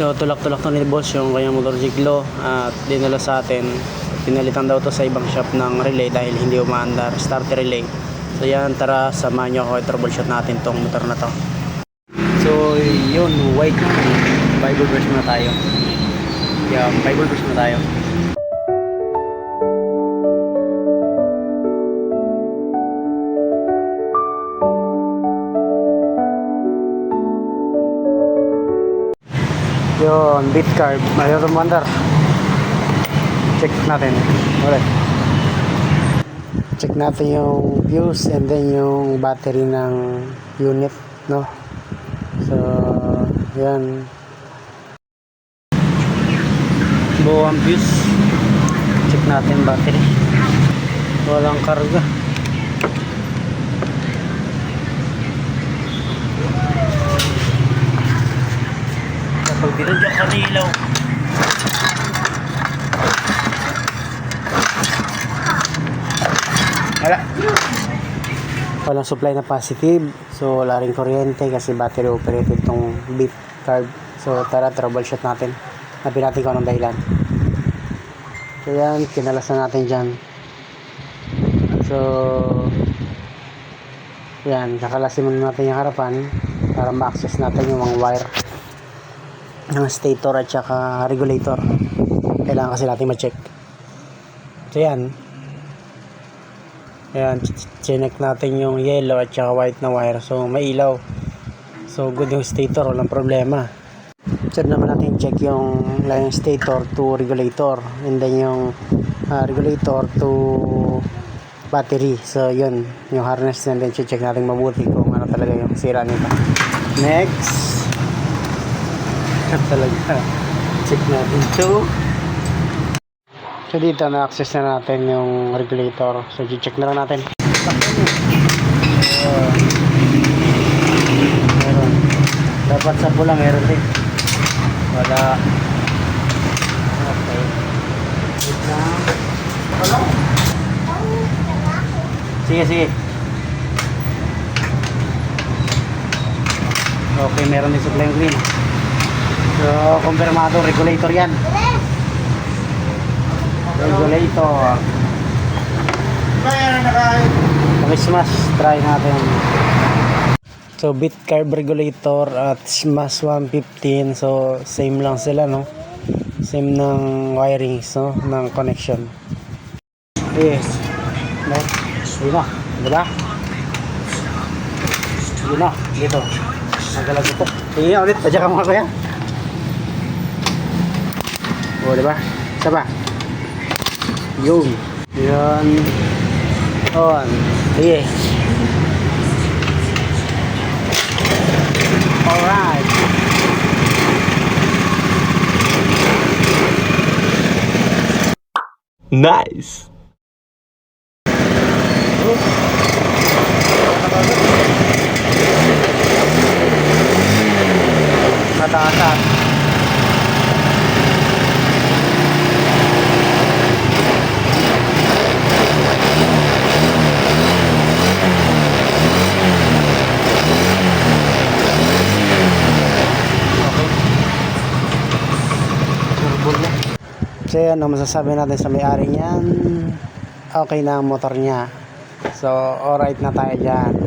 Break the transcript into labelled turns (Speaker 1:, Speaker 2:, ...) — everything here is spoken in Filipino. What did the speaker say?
Speaker 1: So tulak-tulak to ni boss yung kanyang motorsiklo at dinala sa atin. Pinalitan daw to sa ibang shop ng relay dahil hindi umaandar, starter relay. So yan, tara samahan nyo ako i-troubleshoot natin tong motor na to. So yun, white Bible verse muna tayo. Yan, Bible verse muna tayo. Yun, beat carb. Ayaw tumandar. Check natin. Alright. Check natin yung fuse and then yung battery ng unit, no? So, yan. Buo ang fuse. Check natin battery. Walang karga. Pag binadyak ka ng ilaw, walang supply na positive, so wala rin kuryente kasi battery operated tong beat carb. So tara, troubleshoot natin, hanapin natin kung anong dahilan. So yan, kinalasan natin dyan. So yan, kakalasin muna natin yung harapan para ma-access natin yung mga wire ng stator at saka regulator. Kailangan kasi natin ma-check. So yan, chinek natin yung yellow at saka white na wire. So may ilaw, so good yung stator, walang problema. So naman natin check yung line stator to regulator and then yung regulator to battery. So yun, yung harness, and then check natin mabuti kung ano talaga yung sira nito. Next talaga, check natin to. So dito na-access na natin yung regulator. So check na lang natin. Meron. Dapat sa pula meron din. Wala. Okay. Sige. Okay, meron din supply yung green. So, kumpirmado, regulator yan. Regulator. Smash, try natin. So, beat carb regulator at smash 115. So, same lang sila, no? Same ng wirings, no? Ng connection. Yes. No? Yun na. Diba? Yun na. Dito. Nagalag ito. Sige ulit. Tadya ka mga kuya. O, diba? Isa ba? Yun. Yan. On. Sige. Alright.
Speaker 2: Nice.
Speaker 1: Mataas. So yan ang masasabi natin sa may-ari niyan. Okay na ang motor niya. So alright na tayo dyan.